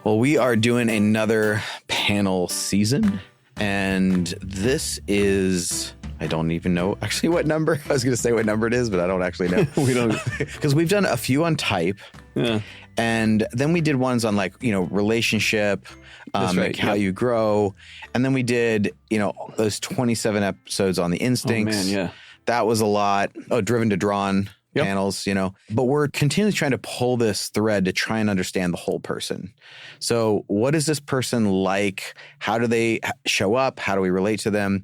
Well, we are doing another panel season, and this is, I don't even know actually what number. I was going to say what number it is, but I don't actually know. We don't. Because we've done a few on type, and then we did ones on relationship, right, how you grow, and then we did, those 27 episodes on the instincts. Oh, man, yeah. That was a lot. Oh, driven to drawn. Yep. Panels, but we're continually trying to pull this thread to try and understand the whole person. So what is this person like? How do they show up? How do we relate to them?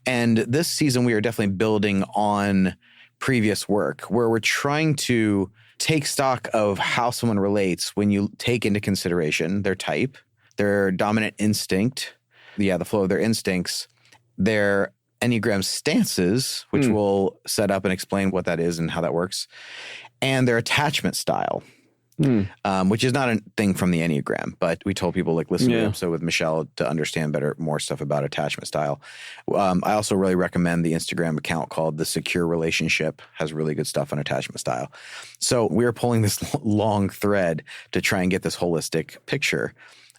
And this season, we are definitely building on previous work where we're trying to take stock of how someone relates when you take into consideration their type, their dominant instinct, the flow of their instincts, their Enneagram stances, which we'll set up and explain what that is and how that works, and their attachment style, which is not a thing from the Enneagram, but we told people listen to the episode with Michelle to understand more stuff about attachment style. I also really recommend the Instagram account called The Secure Relationship, has really good stuff on attachment style. So we're pulling this long thread to try and get this holistic picture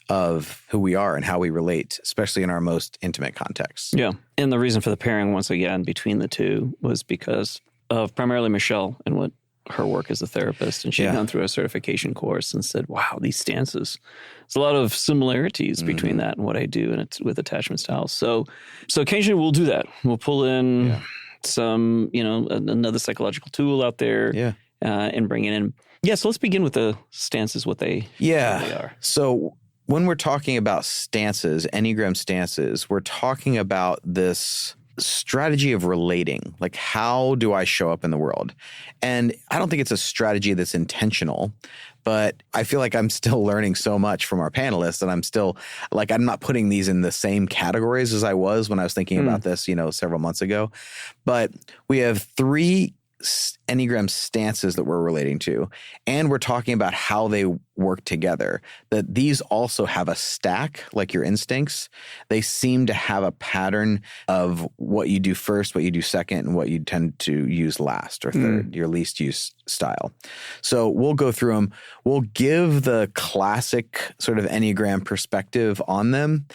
of who we are and how we relate, especially in our most intimate contexts. Yeah. And the reason for the pairing, once again, between the two was because of primarily Michelle and what her work as a therapist. And she'd gone through a certification course and said, wow, these stances. There's a lot of similarities between that and what I do, and it's with attachment styles. So occasionally we'll do that. We'll pull in some, another psychological tool out there and bring it in. Yeah, so let's begin with the stances, what they are. So when we're talking about stances, Enneagram stances, we're talking about this strategy of relating. Like, how do I show up in the world? And I don't think it's a strategy that's intentional, but I feel like I'm still learning so much from our panelists, and I'm still I'm not putting these in the same categories as I was when I was thinking about this, several months ago. But we have 3 Enneagram stances that we're relating to, and we're talking about how they work together, that these also have a stack like your instincts. They seem to have a pattern of what you do first, what you do second, and what you tend to use last or third, your least used style. So we'll go through them. We'll give the classic sort of Enneagram perspective on them,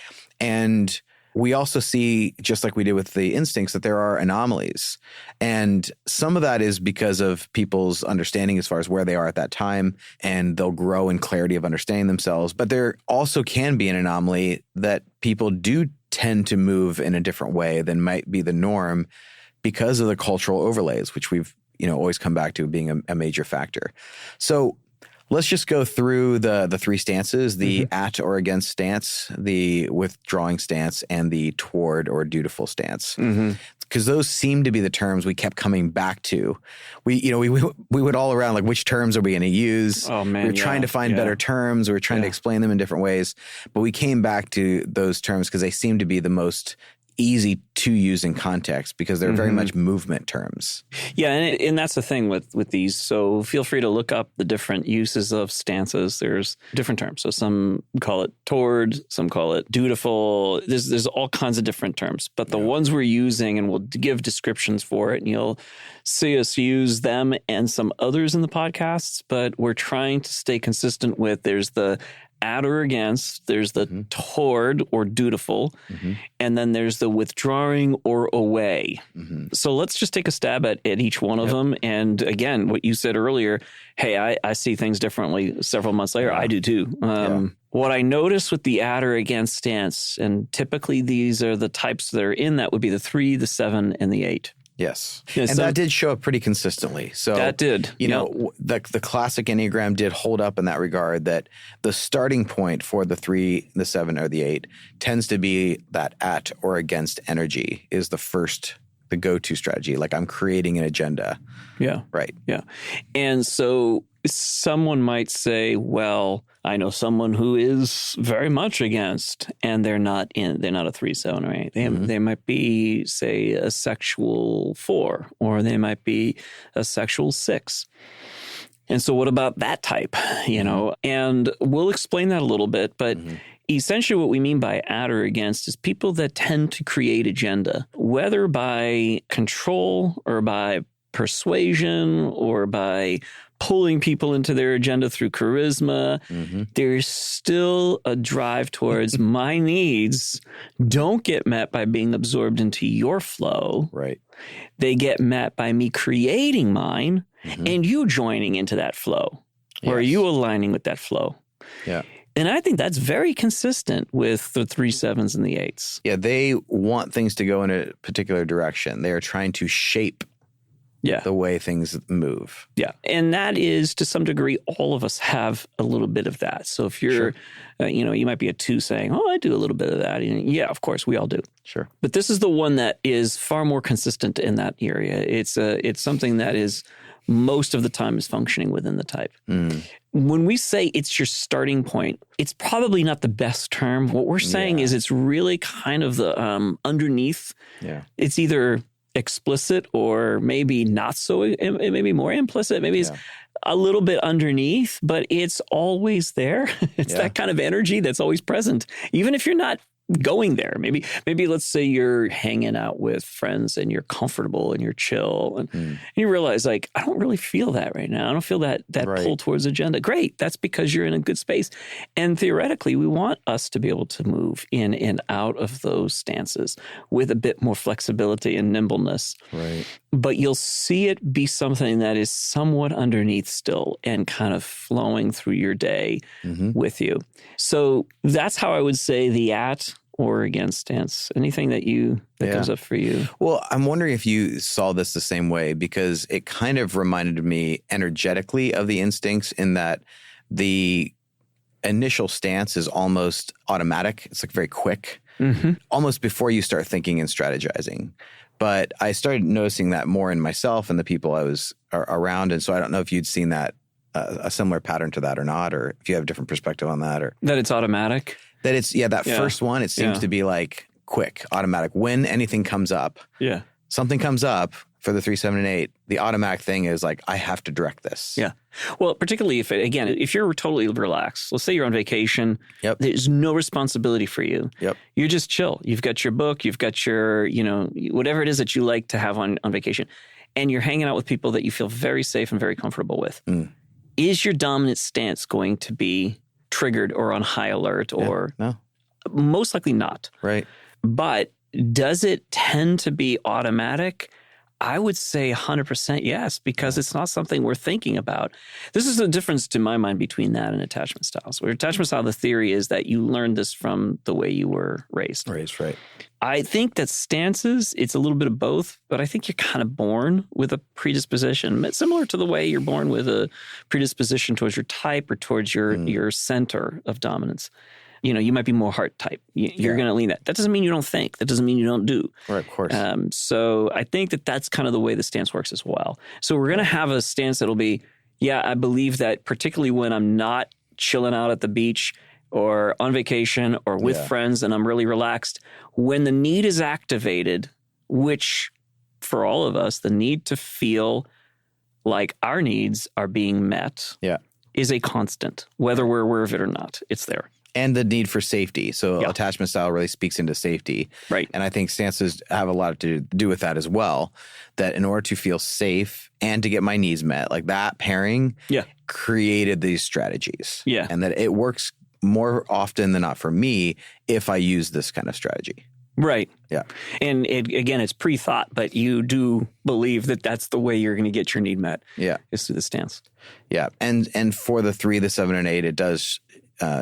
and we also see, just like we did with the instincts, that there are anomalies. And some of that is because of people's understanding as far as where they are at that time, and they'll grow in clarity of understanding themselves. But there also can be an anomaly that people do tend to move in a different way than might be the norm because of the cultural overlays, which we've always come back to being a major factor. So let's just go through the 3 stances, the at or against stance, the withdrawing stance, and the toward or dutiful stance. Because those seem to be the terms we kept coming back to. We went all around, which terms are we going to use? Oh, man, we were trying to find better terms. We were trying to explain them in different ways. But we came back to those terms because they seem to be the most easy to use in context because they're very much movement terms. Yeah, and that's the thing with these. So feel free to look up the different uses of stances. There's different terms. So some call it toward, some call it dutiful. There's all kinds of different terms. But the ones we're using, and we'll give descriptions for it, and you'll see us use them and some others in the podcasts, but we're trying to stay consistent with there's the at or against, there's the toward or dutiful, and then there's the withdrawing or away. So let's just take a stab at each one of them. And again, what you said earlier, hey, I see things differently several months later. I do too. What I noticed with the at or against stance, and typically these are the types that are in that, would be the 3, the 7, and the 8. Yes. And that did show up pretty consistently. So that did. The classic Enneagram did hold up in that regard, that the starting point for the 3, the 7, or the 8 tends to be that at or against energy is the go-to strategy. Like, I'm creating an agenda. Yeah. Right. Yeah. And so someone might say, well, I know someone who is very much against, and they're not a 3, 7, or 8. They might be, say, a sexual 4, or they might be a sexual 6. And so what about that type, And we'll explain that a little bit, but essentially what we mean by at or against is people that tend to create agenda, whether by control or by persuasion or by pulling people into their agenda through charisma. There's still a drive towards my needs don't get met by being absorbed into your flow. Right. They get met by me creating mine and you joining into that flow. Or you aligning with that flow. Yeah. And I think that's very consistent with the 3 7s and the 8s. Yeah, they want things to go in a particular direction. They are trying to shape the way things move. Yeah. And that is, to some degree, all of us have a little bit of that. So if you're, you might be a 2 saying, oh, I do a little bit of that. And yeah, of course, we all do. Sure. But this is the one that is far more consistent in that area. It's something that is most of the time is functioning within the type. When we say it's your starting point, it's probably not the best term. What we're saying is it's really kind of the underneath. Yeah. It's either explicit or maybe not so, maybe more implicit. Maybe it's a little bit underneath, but it's always there. It's that kind of energy that's always present, even if you're not going there. Maybe let's say you're hanging out with friends and you're comfortable and you're chill and you realize, like, I don't really feel that right now. I don't feel that pull towards agenda. Great. That's because you're in a good space. And theoretically, we want us to be able to move in and out of those stances with a bit more flexibility and nimbleness. Right. But you'll see it be something that is somewhat underneath still and kind of flowing through your day with you. So that's how I would say the at or against stance. Anything that comes up for you? Well, I'm wondering if you saw this the same way, because it kind of reminded me energetically of the instincts, in that the initial stance is almost automatic. It's like very quick, almost before you start thinking and strategizing. But I started noticing that more in myself and the people I was around. And so I don't know if you'd seen that, a similar pattern to that or not, or if you have a different perspective on that. Or that it's automatic? That it's, first one, it seems to be like quick, automatic. When anything comes up, something comes up for the 3, 7, and 8, the automatic thing is like, I have to direct this. Yeah. Well, particularly if you're totally relaxed, let's say you're on vacation, there's no responsibility for you. You're just chill. You've got your book, you've got your, whatever it is that you like to have on vacation, and you're hanging out with people that you feel very safe and very comfortable with. Is your dominant stance going to be triggered or on high alert? Or no? Most likely not. Right. But does it tend to be automatic? I would say 100% yes, because it's not something we're thinking about. This is the difference to my mind between that and attachment styles. Where attachment style, the theory is that you learned this from the way you were raised. Right. I think that stances, it's a little bit of both, but I think you're kind of born with a predisposition, similar to the way you're born with a predisposition towards your type or towards your center of dominance. You might be more heart type. You're going to lean that. That doesn't mean you don't think. That doesn't mean you don't do. Right, of course. So I think that that's kind of the way the stance works as well. So we're going to have a stance that'll be, I believe that particularly when I'm not chilling out at the beach or on vacation or with friends and I'm really relaxed, when the need is activated, which for all of us, the need to feel like our needs are being met is a constant, whether we're aware of it or not. It's there. And the need for safety. So attachment style really speaks into safety. Right. And I think stances have a lot to do with that as well, that in order to feel safe and to get my needs met, like that pairing created these strategies. Yeah. And that it works more often than not for me if I use this kind of strategy. Right. Yeah. And it's pre-thought, but you do believe that that's the way you're going to get your need met. Yeah. Is through the stance. Yeah. And for the 3, the 7, and 8, it does,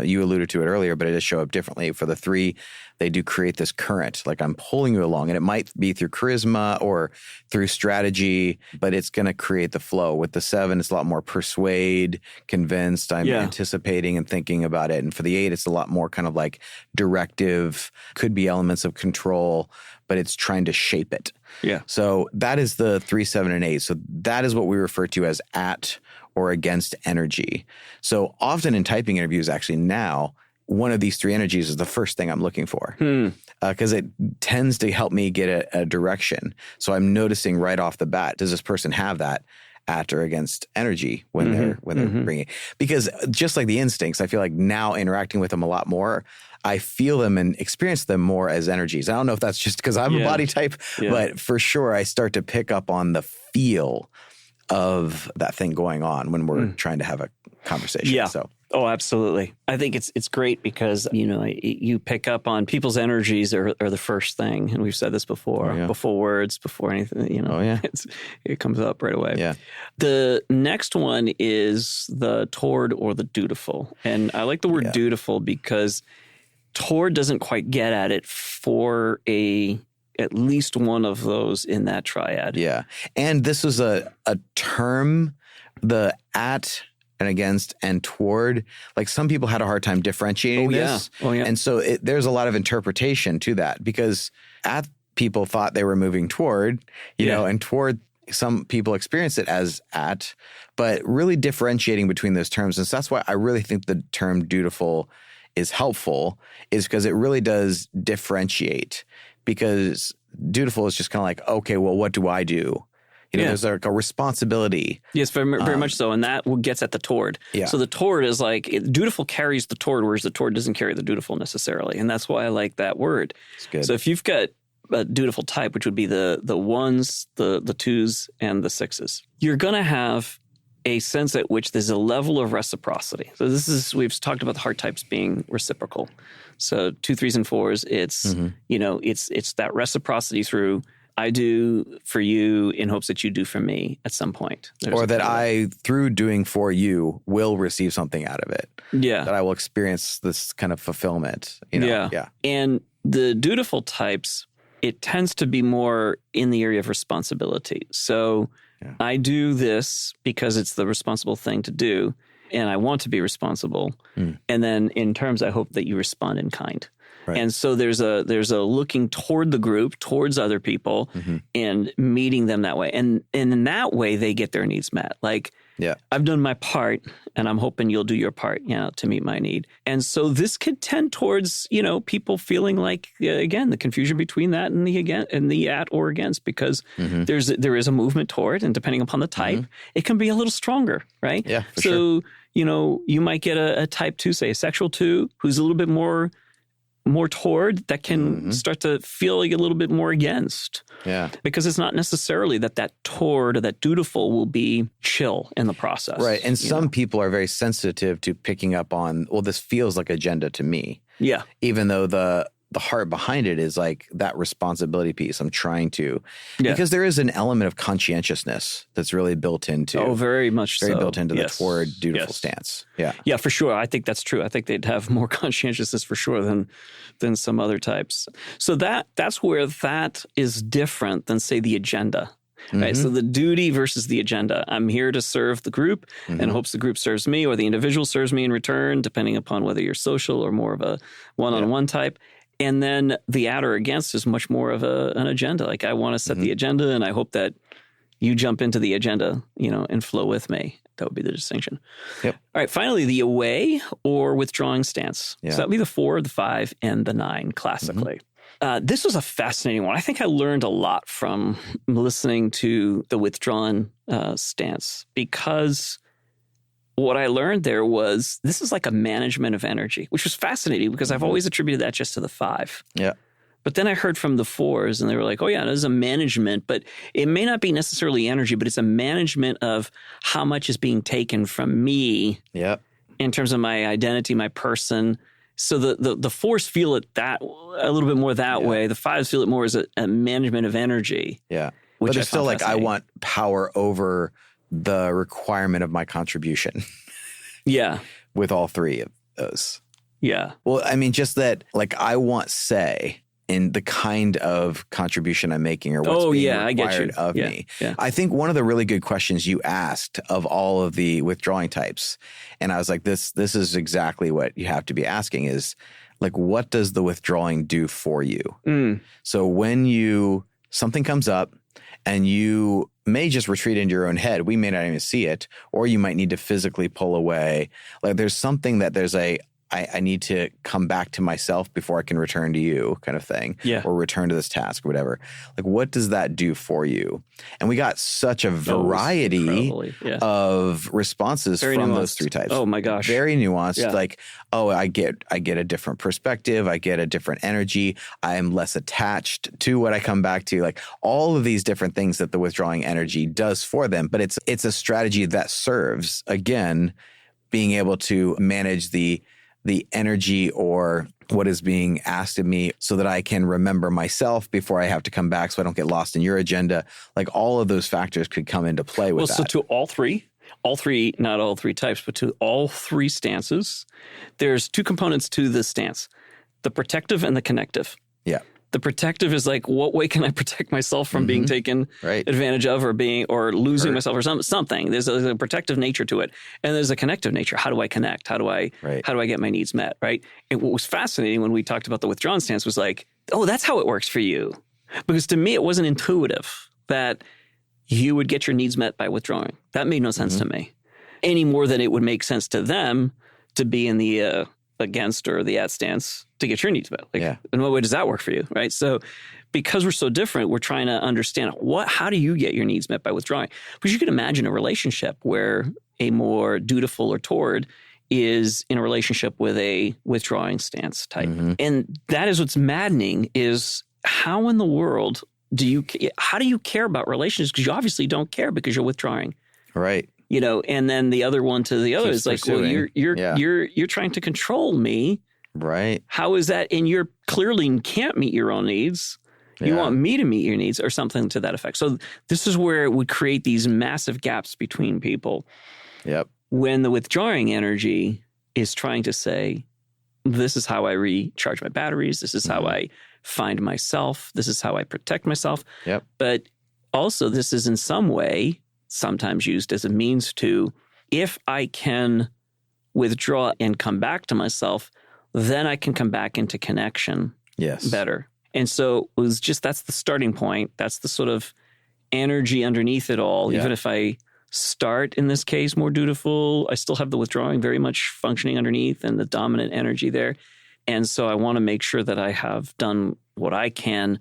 you alluded to it earlier, but it does show up differently. For the 3, they do create this current, like I'm pulling you along, and it might be through charisma or through strategy, but it's going to create the flow. With the 7, it's a lot more persuade, convinced, I'm anticipating and thinking about it. And for the 8, it's a lot more kind of like directive, could be elements of control, but it's trying to shape it. Yeah. So that is the 3, 7, and 8. So that is what we refer to as at or against energy. So often in typing interviews, actually now, one of these 3 energies is the first thing I'm looking for, because it tends to help me get a direction. So I'm noticing right off the bat, does this person have that at or against energy when they're bringing it? Because just like the instincts, I feel like now interacting with them a lot more, I feel them and experience them more as energies. I don't know if that's just because I'm a body type, but for sure I start to pick up on the feel of that thing going on when we're trying to have a conversation. Yeah. So. Oh, absolutely. I think it's great because, you pick up on people's energies are the first thing. And we've said this before, before words, before anything, it comes up right away. Yeah. The next one is the toward or the dutiful. And I like the word dutiful because toward doesn't quite get at it for at least one of those in that triad. Yeah. And this is a term, the at and against and toward, like some people had a hard time differentiating this. Oh, yeah. And so there's a lot of interpretation to that because at people thought they were moving toward, you know, and toward some people experience it as at, but really differentiating between those terms. And so that's why I really think the term dutiful is helpful, is because it really does differentiate, because dutiful is just kind of like, okay, well, what do I do? There's like a responsibility. Yes, very much so. And that gets at the toward. Yeah. So the toward is like, dutiful carries the toward, whereas the toward doesn't carry the dutiful necessarily. And that's why I like that word. It's good. So if you've got a dutiful type, which would be the ones, the twos, and the sixes, you're going to have a sense at which there's a level of reciprocity. So we've talked about the heart types being reciprocal. So 2, 3s, and 4s, it's, it's that reciprocity through I do for you in hopes that you do for me at some point. Or that I, through doing for you, will receive something out of it. Yeah. That I will experience this kind of fulfillment. Yeah. And the dutiful types, it tends to be more in the area of responsibility. So I do this because it's the responsible thing to do, and I want to be responsible. And then in terms, I hope that you respond in kind. Right. And so there's a looking toward the group, towards other people, and meeting them that way. And in that way, they get their needs met. Like, I've done my part, and I'm hoping you'll do your part, to meet my need. And so this could tend towards, people feeling like, again, the confusion between that and the at or against, because there is a movement toward, and depending upon the type, it can be a little stronger, right? Yeah, for sure. You might get a type 2, say a sexual 2, who's a little bit more toward, that can start to feel like a little bit more against. Yeah. Because it's not necessarily that toward or that dutiful will be chill in the process. Right. And some people are very sensitive to picking up on, well, this feels like agenda to me. Yeah. Even though the heart behind it is like that responsibility piece. I'm trying to, because there is an element of conscientiousness that's really built into. Oh, very much so. Very built into the toward dutiful stance. Yeah. Yeah, for sure. I think that's true. I think they'd have more conscientiousness for sure than some other types. So that's where that is different than, say, the agenda. Right. So the duty versus the agenda. I'm here to serve the group and hopes the group serves me, or the individual serves me in return, depending upon whether you're social or more of a one-on-one type. And then the at or against is much more of an agenda. Like, I want to set the agenda, and I hope that you jump into the agenda, and flow with me. That would be the distinction. Yep. All right. Finally, the away or withdrawing stance. Yeah. So that would be the 4, the 5, and the 9, classically. This was a fascinating one. I think I learned a lot from listening to the withdrawn stance, because what I learned there was this is like a management of energy, which was fascinating because I've always attributed that just to the 5. Yeah. But then I heard from the 4s, and they were like, oh, yeah, there's a management, but it may not be necessarily energy, but it's a management of how much is being taken from me in terms of my identity, my person. So the 4s feel it that a little bit more that way. The 5s feel it more as a management of energy. Yeah. But it's still like, I want power over the requirement of my contribution. Yeah. With all 3 of those. Yeah. Well, I mean, just that, like, I want say in the kind of contribution I'm making, or what's being required of me. Yeah. I think one of the really good questions you asked of all of the withdrawing types, and I was like, this is exactly what you have to be asking, is like, what does the withdrawing do for you? So when something comes up and you may just retreat into your own head, we may not even see it, or you might need to physically pull away. Like, there's something that there's I need to come back to myself before I can return to you kind of thing, or return to this task or whatever. Like, what does that do for you? And we got such a variety of responses from nuanced. Those three types. Oh my gosh. Very nuanced. Yeah. Like, oh, I get a different perspective. I get a different energy. I am less attached to what I come back to. Like all of these different things that the withdrawing energy does for them. But it's a strategy that serves, again, being able to manage the energy or what is being asked of me so that I can remember myself before I have to come back so I don't get lost in your agenda. Like all of those factors could come into play with that. So to all three, not all three types, but to all three stances, there's two components to this stance, the protective and the connective. Yeah. The protective is like, what way can I protect myself from being taken advantage of or losing myself or something? There's a protective nature to it. And there's a connective nature. How do I connect? How do I get my needs met? Right. And what was fascinating when we talked about the withdrawn stance was like, oh, that's how it works for you. Because to me, it wasn't intuitive that you would get your needs met by withdrawing. That made no sense to me any more than it would make sense to them to be in the against or the at stance to get your needs met. Like, in what way does that work for you, right? So because we're so different, we're trying to understand how do you get your needs met by withdrawing? Because you can imagine a relationship where a more dutiful or toward is in a relationship with a withdrawing stance type. And that is what's maddening is how in the world how do you care about relationships? Because you obviously don't care because you're withdrawing. Right. You know, and then the other one to the other is like, well, you're trying to control me. Right. How is that? And you're clearly can't meet your own needs. You want me to meet your needs or something to that effect. So this is where it would create these massive gaps between people. Yep. When the withdrawing energy is trying to say, this is how I recharge my batteries. This is how I find myself. This is how I protect myself. Yep. But also this is in some way sometimes used as a means to, if I can withdraw and come back to myself, then I can come back into connection better. And so it was just, that's the starting point. That's the sort of energy underneath it all. Even if I start, in this case, more dutiful, I still have the withdrawing very much functioning underneath and the dominant energy there. And so I want to make sure that I have done what I can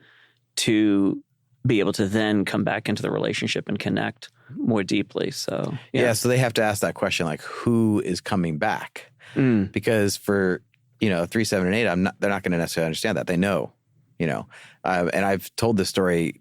to be able to then come back into the relationship and connect more deeply. So, so they have to ask that question, like, who is coming back? Because for, 3, 7, and 8, they're not going to necessarily understand that. They know, and I've told this story,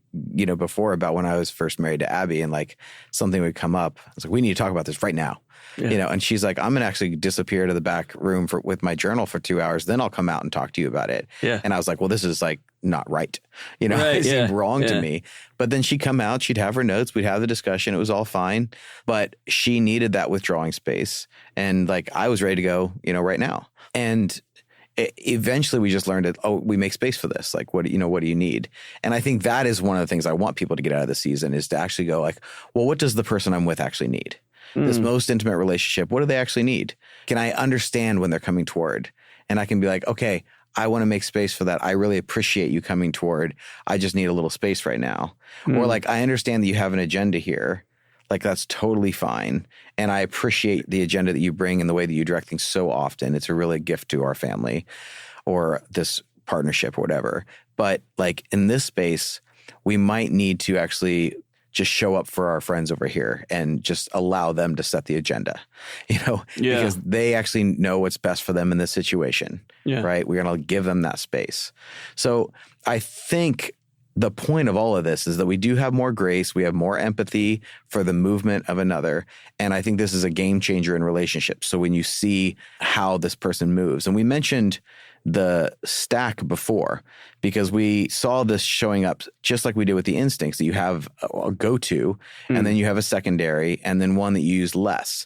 before about when I was first married to Abby and like something would come up. I was like, we need to talk about this right now. And she's like, I'm going to actually disappear to the back room with my journal for 2 hours. Then I'll come out and talk to you about it. And I was like, well, this is like not right. It seemed wrong to me. But then she'd come out, she'd have her notes, we'd have the discussion. It was all fine. But she needed that withdrawing space. And like, I was ready to go, right now. And eventually we just learned that, we make space for this. Like, what do you need? And I think that is one of the things I want people to get out of the season is to actually go like, well, what does the person I'm with actually need? This most intimate relationship, what do they actually need? Can I understand when they're coming toward? And I can be like, okay, I want to make space for that. I really appreciate you coming toward. I just need a little space right now. Or like, I understand that you have an agenda here. Like, that's totally fine. And I appreciate the agenda that you bring and the way that you direct things so often. It's a really gift to our family or this partnership or whatever. But like in this space, we might need to actually just show up for our friends over here and just allow them to set the agenda, because they actually know what's best for them in this situation, right? We're going to give them that space. So I think the point of all of this is that we do have more grace. We have more empathy for the movement of another. And I think this is a game changer in relationships. So when you see how this person moves, and we mentioned the stack before, because we saw this showing up just like we did with the instincts, that you have a go-to and then you have a secondary and then one that you use less.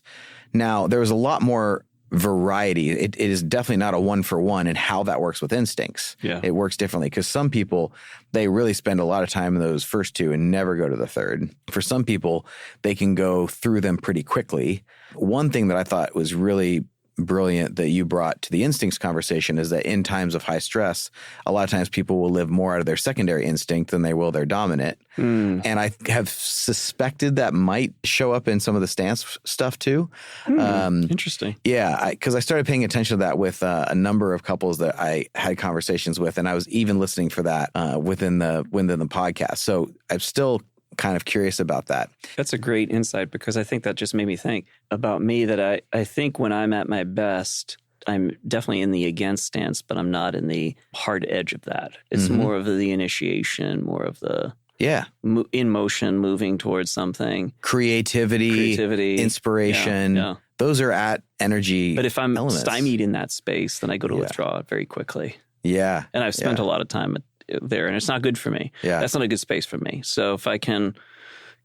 Now, there was a lot more variety. It is definitely not a 1-for-1 in how that works with instincts. It works differently because some people, they really spend a lot of time in those first two and never go to the third. For some people, they can go through them pretty quickly. One thing that I thought was really brilliant that you brought to the instincts conversation is that in times of high stress, a lot of times people will live more out of their secondary instinct than they will their dominant. And I have suspected that might show up in some of the stance stuff too. Interesting. Yeah, because I started paying attention to that with a number of couples that I had conversations with, and I was even listening for that within the podcast. So I'm still kind of curious about that. That's a great insight, because I think that just made me think about me, that I think when I'm at my best, I'm definitely in the against stance, but I'm not in the hard edge of that. It's more of the initiation, more of the in motion, moving towards something. Creativity, inspiration. Yeah. Those are at energy. But if I'm elements. Stymied in that space, then I go to withdraw very quickly. Yeah. And I've spent a lot of time there, and it's not good for me. Yeah. That's not a good space for me. So if I can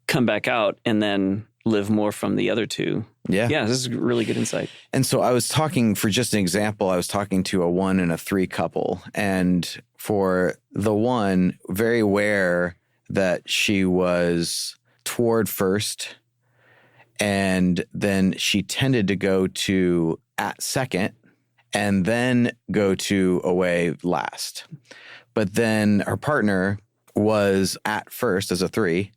come back out and then live more from the other two. Yeah, this is a really good insight. And so I was talking, for just an example, I was talking to a 1 and a 3 couple. And for the 1, very aware that she was toward first, and then she tended to go to at second, and then go to away last. But then her partner was at first as a 3,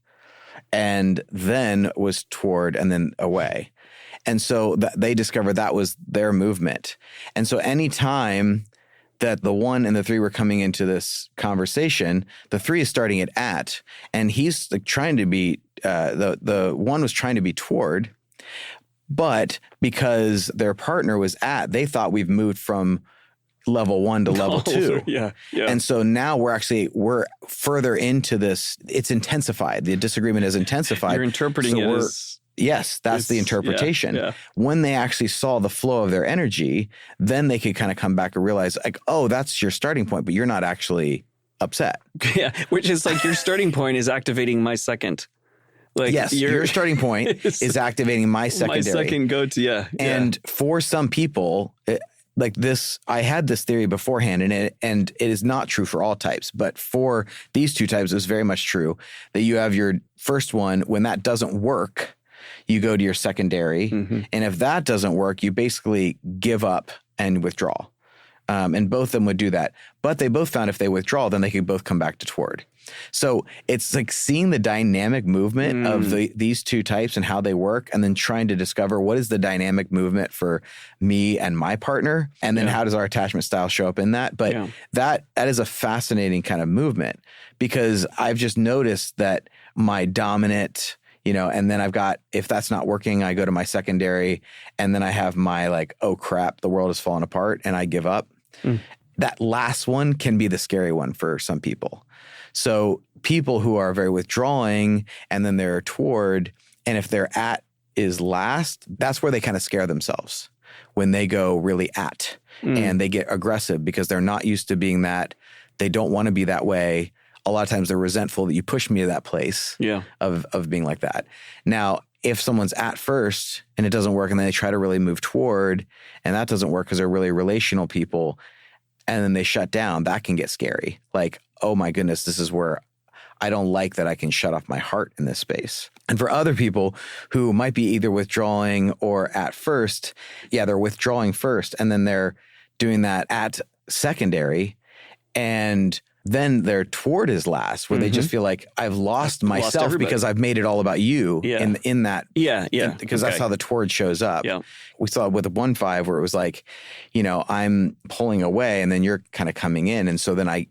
and then was toward and then away. And so they discovered that was their movement. And so anytime that the 1 and the 3 were coming into this conversation, the 3 is starting it at, and he's like trying to be, the 1 was trying to be toward, but because their partner was at, they thought we've moved from level 1 to level 2. Yeah. And so now we're further into this. It's intensified. The disagreement is intensified. You're interpreting it as... Yes, that's the interpretation. Yeah. When they actually saw the flow of their energy, then they could kind of come back and realize, like, oh, that's your starting point, but you're not actually upset. Yeah, which is like your starting point is activating my second. Like, yes, your starting point is activating my secondary. My second go-to, And for some people, like this, I had this theory beforehand, and it is not true for all types, but for these 2 types, it was very much true that you have your first one. When that doesn't work, you go to your secondary. And if that doesn't work, you basically give up and withdraw. And both of them would do that. But they both found if they withdraw, then they could both come back to toward. So it's like seeing the dynamic movement of these 2 types and how they work, and then trying to discover what is the dynamic movement for me and my partner, and then how does our attachment style show up in that. But that is a fascinating kind of movement, because I've just noticed that my dominant, and then I've got, if that's not working, I go to my secondary, and then I have my like, oh crap, the world is falling apart, and I give up. That last one can be the scary one for some people. So people who are very withdrawing and then they're toward, and if their at is last, that's where they kind of scare themselves when they go really at and they get aggressive because they're not used to being that. They don't want to be that way. A lot of times they're resentful that you pushed me to that place of being like that. Now, if someone's at first and it doesn't work, and then they try to really move toward, and that doesn't work because they're really relational people, and then they shut down, that can get scary. Like, oh my goodness, this is where I don't like that I can shut off my heart in this space. And for other people who might be either withdrawing or at first, they're withdrawing first, and then they're doing that at secondary, and then they're toward is last, where they just feel like I've lost myself because I've made it all about you in that. Because that's how the toward shows up. Yeah. We saw it with the 1-5 where it was like, I'm pulling away and then you're kind of coming in. And so then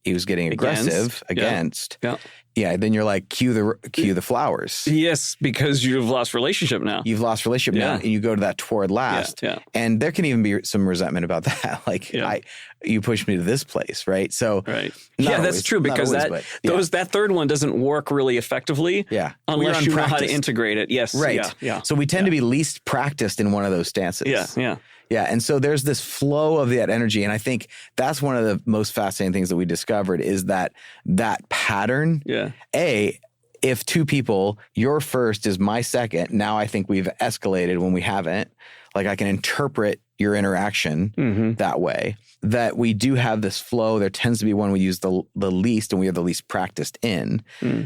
he was getting aggressive against. Yeah. Then you're like, cue the flowers. Yes, because you've lost relationship now. You've lost relationship now, and you go to that toward last. And there can even be some resentment about that. Like, you pushed me to this place, right? So, that's true, because that third one doesn't work really effectively. Unless you know how to integrate it. Yes. Right. So we tend to be least practiced in one of those stances. Yeah. And so there's this flow of that energy. And I think that's one of the most fascinating things that we discovered is that pattern. If 2 people, your first is my second, now I think we've escalated when we haven't. Like I can interpret your interaction that way, that we do have this flow. There tends to be one we use the least and we are the least practiced in,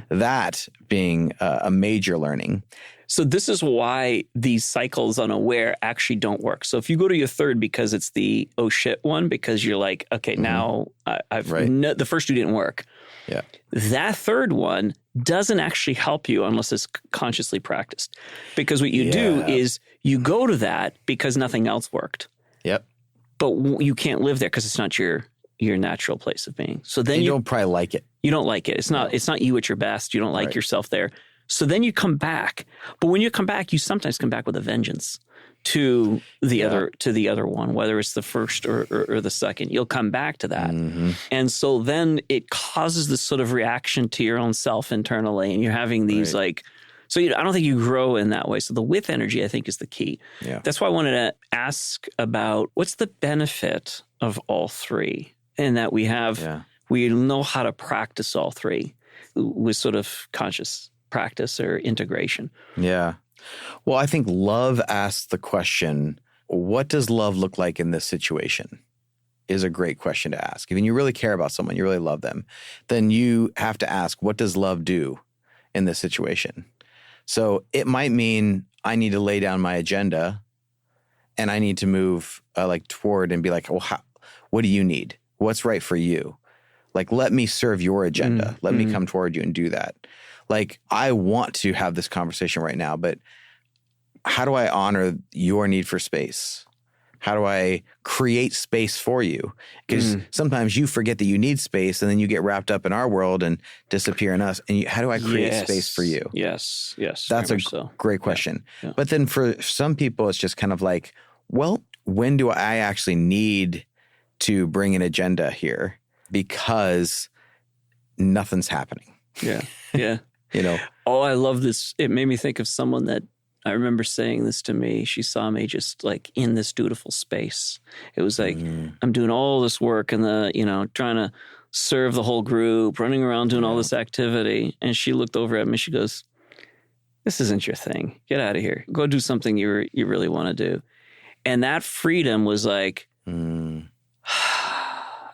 that being a major learning. So this is why these cycles unaware actually don't work. So if you go to your third because it's the oh shit one, because you're like, okay, now the first two didn't work. Yeah. That third one doesn't actually help you unless it's consciously practiced. Because what you do is you go to that because nothing else worked. Yep. But you can't live there because it's not your natural place of being. So then you don't probably like it. You don't like it. It's not you at your best. You don't like yourself there. So then you come back. But when you come back, you sometimes come back with a vengeance to the other one, whether it's the first or the second. You'll come back to that. And so then it causes this sort of reaction to your own self internally. And you're having these I don't think you grow in that way. So the with energy, I think, is the key. Yeah. That's why I wanted to ask about what's the benefit of all three, and that we know how to practice all three with sort of conscious practice or integration. Yeah. Well, I think love asks the question, what does love look like in this situation? Is a great question to ask. If you really care about someone, you really love them, then you have to ask, what does love do in this situation? So it might mean I need to lay down my agenda and I need to move toward and be like, well, what do you need? What's right for you? Like, let me serve your agenda. Let me come toward you and do that. Like, I want to have this conversation right now, but how do I honor your need for space? How do I create space for you? Because sometimes you forget that you need space and then you get wrapped up in our world and disappear in us. And how do I create space for you? Yes. That's a great question. Yeah. But then for some people, it's just kind of like, well, when do I actually need to bring an agenda here? Because nothing's happening. Yeah. Oh, I love this. It made me think of someone that I remember saying this to me. She saw me just like in this dutiful space. It was like, I'm doing all this work and trying to serve the whole group, running around doing all this activity. And she looked over at me. She goes, this isn't your thing. Get out of here. Go do something you really want to do. And that freedom was like, and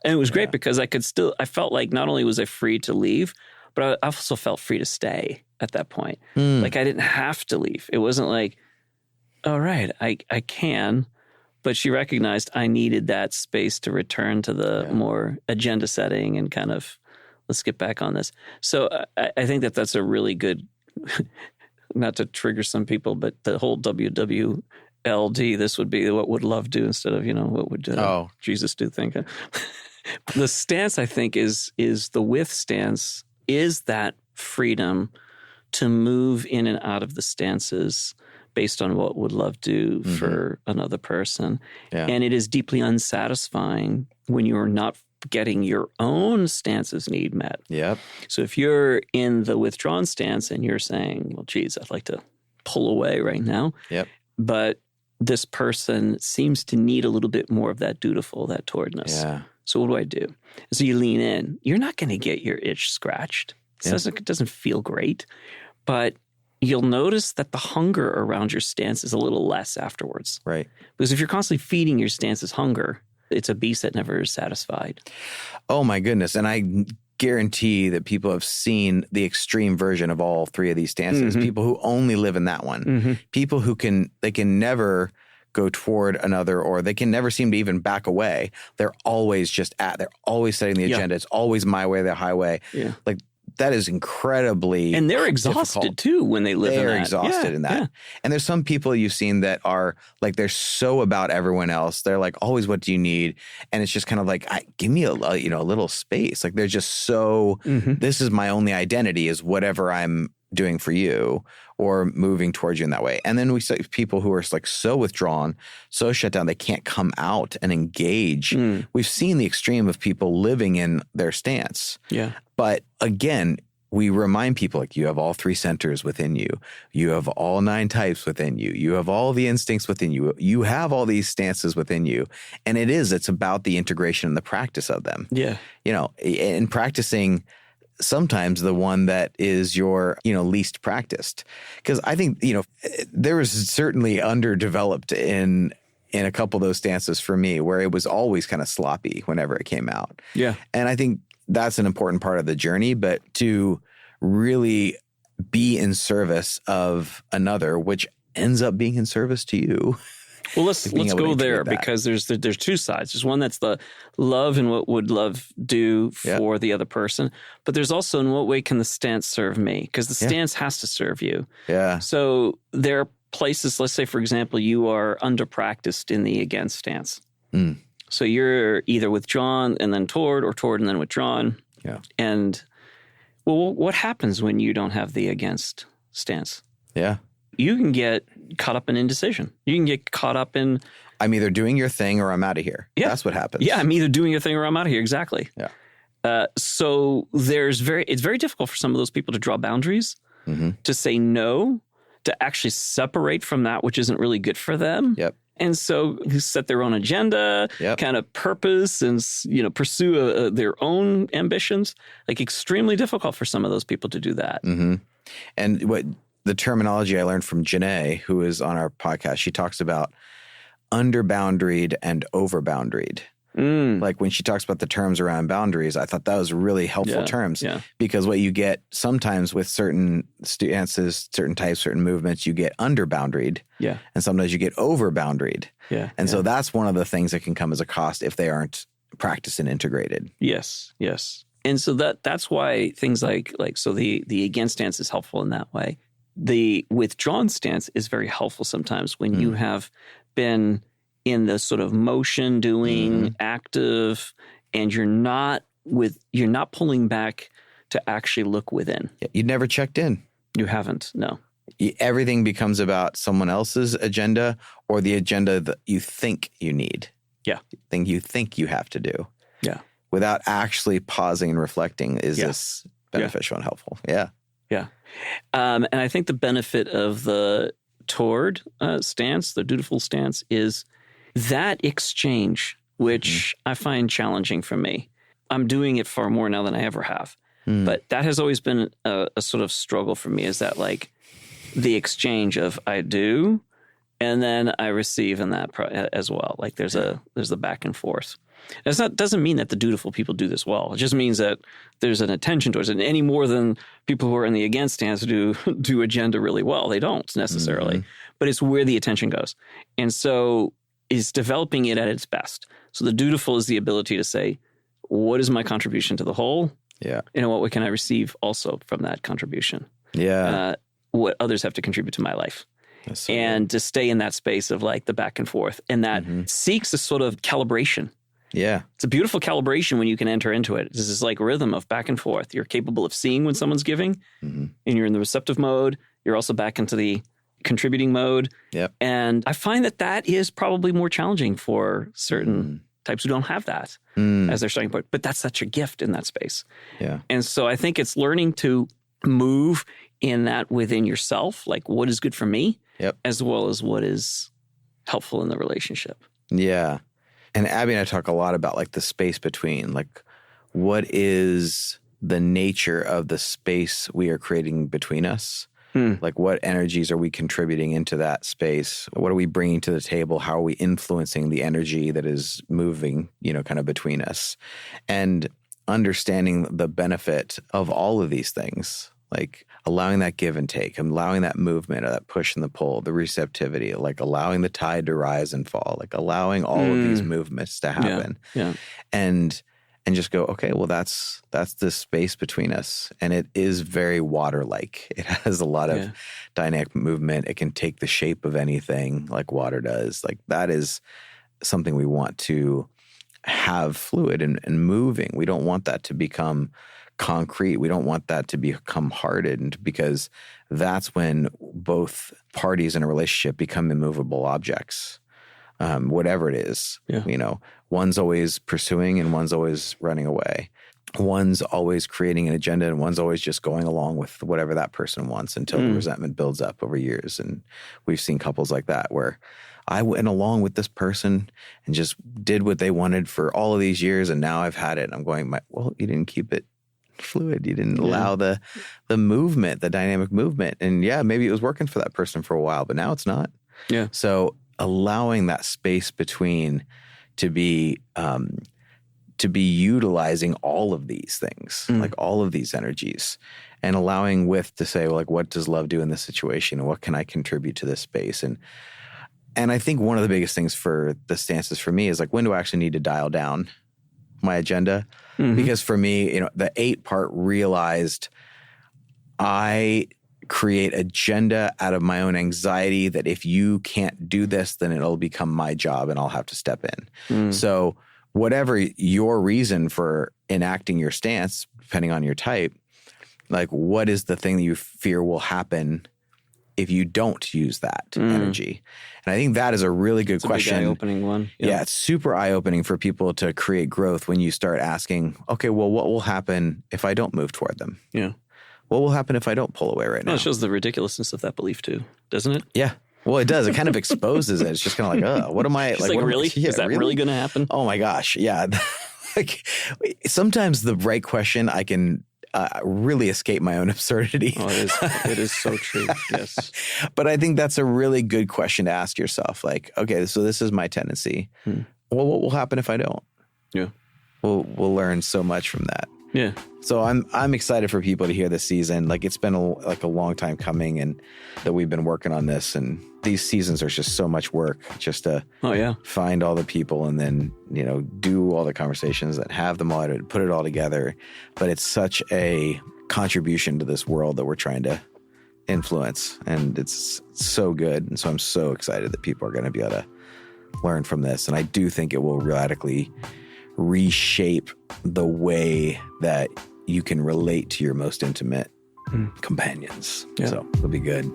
it was great because I felt like not only was I free to leave, but I also felt free to stay at that point. Like I didn't have to leave. It wasn't like, all right, I can, but she recognized I needed that space to return to the more agenda setting and kind of, let's get back on this. So I think that's a really good, not to trigger some people, but the whole WWLD, this would be what would love do instead of, what would Jesus do think. The stance, I think, is the with stance is that freedom to move in and out of the stances based on what would love do for another person. Yeah. And it is deeply unsatisfying when you're not getting your own stances need met. Yep. So if you're in the withdrawn stance and you're saying, well, geez, I'd like to pull away right now. Yep. But this person seems to need a little bit more of that dutiful, that towardness. Yeah. So what do I do? So you lean in. You're not going to get your itch scratched. It doesn't feel great, but you'll notice that the hunger around your stance is a little less afterwards. Right. Because if you're constantly feeding your stances hunger, it's a beast that never is satisfied. Oh my goodness. And I guarantee that people have seen the extreme version of all three of these stances. People who only live in that one. People who can never go toward another, or they can never seem to even back away. They're always they're always setting the agenda. It's always my way, the highway. Yeah. Like that is incredibly And they're exhausted difficult. Too when they live in that. They're exhausted in that. Yeah. And there's some people you've seen that are like, they're so about everyone else. They're like, always, what do you need? And it's just kind of like, give me a little space. Like they're just so, this is my only identity is whatever I'm doing for you or moving towards you in that way. And then we see people who are like so withdrawn, so shut down, they can't come out and engage. We've seen the extreme of people living in their stance. Yeah. But again, we remind people like you have all three centers within you. You have all 9 types within you. You have all the instincts within you. You have all these stances within you. And it's about the integration and the practice of them. Yeah. In practicing sometimes the one that is your, least practiced. Because I think, there was certainly underdeveloped in a couple of those stances for me where it was always kind of sloppy whenever it came out. Yeah. And I think that's an important part of the journey, but to really be in service of another, which ends up being in service to you. Well, let's go there because there's two sides. There's one that's the love and what would love do for the other person, but there's also in what way can the stance serve me? Because the stance has to serve you. Yeah. So there are places, let's say, for example, you are under-practiced in the against stance. Mm. So you're either withdrawn and then toward, or toward and then withdrawn. Yeah. And, well, what happens when you don't have the against stance? Yeah. You can get caught up in indecision. You can get caught up in... I'm either doing your thing or I'm out of here. Yeah. That's what happens. Yeah, I'm either doing your thing or I'm out of here. Exactly. Yeah. So it's very difficult for some of those people to draw boundaries, mm-hmm. to say no, to actually separate from that which isn't really good for them. Yep. And so set their own agenda, kind of purpose, and pursue their own ambitions. Like extremely difficult for some of those people to do that. Mm-hmm. And what the terminology I learned from Janae, who is on our podcast, she talks about under-boundaried and over-boundaried. Like when she talks about the terms around boundaries, I thought that was really helpful terms because what you get sometimes with certain stances, certain types, certain movements, you get under-boundaried and sometimes you over over-boundaried. And so that's one of the things that can come as a cost if they aren't practiced and integrated. Yes. And so that's why things like so the against stance is helpful in that way. The withdrawn stance is very helpful sometimes when you have been in the sort of motion doing active and you're not pulling back to actually look within. You never checked in. You haven't. No. Everything becomes about someone else's agenda or the agenda that you think you need. Yeah. Thing you think you have to do. Yeah. Without actually pausing and reflecting, is this beneficial and helpful? Yeah. Yeah. And I think the benefit of the toward stance, the dutiful stance, is that exchange, which I find challenging for me. I'm doing it far more now than I ever have. But that has always been a sort of struggle for me, is that like the exchange of I do and then I receive in that as well. Like there's the back and forth. Doesn't mean that the dutiful people do this well. It just means that there's an attention towards it. Any more than people who are in the against stance do agenda really well. They don't necessarily. But it's where the attention goes. And so is developing it at its best. So the dutiful is the ability to say, what is my contribution to the whole? Yeah. And what can I receive also from that contribution? Yeah. What others have to contribute to my life. And to stay in that space of like the back and forth. And that seeks a sort of calibration. Yeah. It's a beautiful calibration when you can enter into it. This is like rhythm of back and forth. You're capable of seeing when someone's giving and you're in the receptive mode. You're also back into the contributing mode. Yep. And I find that is probably more challenging for certain types who don't have that as their starting point. But that's such a gift in that space. Yeah. And so I think it's learning to move in that within yourself, like what is good for me, as well as what is helpful in the relationship. Yeah. And Abby and I talk a lot about like the space between, like what is the nature of the space we are creating between us? Like what energies are we contributing into that space? What are we bringing to the table? How are we influencing the energy that is moving, kind of between us? And understanding the benefit of all of these things, like allowing that give and take, allowing that movement or that push and the pull, the receptivity, like allowing the tide to rise and fall, like allowing all of these movements to happen. Yeah. And just go, okay, well, that's the space between us. And it is very water-like. It has a lot of dynamic movement. It can take the shape of anything like water does. Like that is something we want to have fluid and moving. We don't want that to become concrete. We don't want that to become hardened, because that's when both parties in a relationship become immovable objects. Whatever it is, one's always pursuing and one's always running away. One's always creating an agenda and one's always just going along with whatever that person wants until the resentment builds up over years. And we've seen couples like that where I went along with this person and just did what they wanted for all of these years, and now I've had it. And I'm going, well, you didn't keep it fluid. You didn't allow the movement, the dynamic movement. And yeah, maybe it was working for that person for a while, but now it's not. Yeah. So allowing that space between to be utilizing all of these things, like all of these energies, and allowing with to say, well, like, what does love do in this situation? And what can I contribute to this space? And I think one of the biggest things for the stances for me is like, when do I actually need to dial down my agenda? Because for me, you know, the 8 part realized I create agenda out of my own anxiety that if you can't do this, then it'll become my job and I'll have to step in. So whatever your reason for enacting your stance, depending on your type, like what is the thing that you fear will happen if you don't use that energy? And I think that is a really good question. It's a big eye-opening one. Yeah, it's super eye-opening for people to create growth when you start asking, okay, well, what will happen if I don't move toward them? Yeah. What will happen if I don't pull away right now? Well, it shows the ridiculousness of that belief too, doesn't it? Yeah. Well, it does. It kind of exposes it. It's just kind of like, what am I? It's like really? Is that really going to happen? Oh my gosh. Yeah. Like sometimes the right question, I can really escape my own absurdity. Oh, it is so true. Yes. But I think that's a really good question to ask yourself. Like, okay, so this is my tendency. Well, what will happen if I don't? Yeah. We'll learn so much from that. Yeah. So I'm excited for people to hear this season. Like it's been a long time coming, and that we've been working on this. And these seasons are just so much work just to find all the people and then, you know, do all the conversations and have them all, put it all together. But it's such a contribution to this world that we're trying to influence, and it's so good. And so I'm so excited that people are going to be able to learn from this. And I do think it will radically reshape the way that you can relate to your most intimate companions. Yeah. So it'll be good.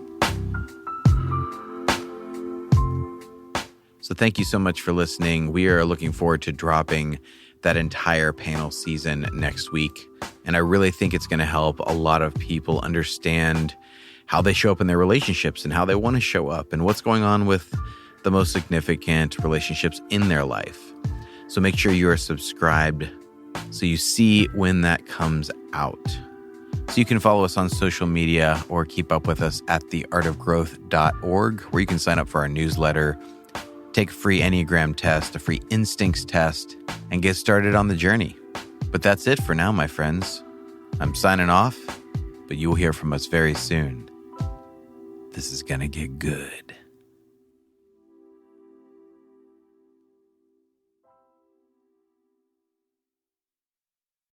So thank you so much for listening. We are looking forward to dropping that entire panel season next week. And I really think it's going to help a lot of people understand how they show up in their relationships and how they want to show up and what's going on with the most significant relationships in their life. So make sure you are subscribed so you see when that comes out. So you can follow us on social media or keep up with us at theartofgrowth.org, where you can sign up for our newsletter, take a free Enneagram test, a free instincts test, and get started on the journey. But that's it for now, my friends. I'm signing off, but you will hear from us very soon. This is gonna get good.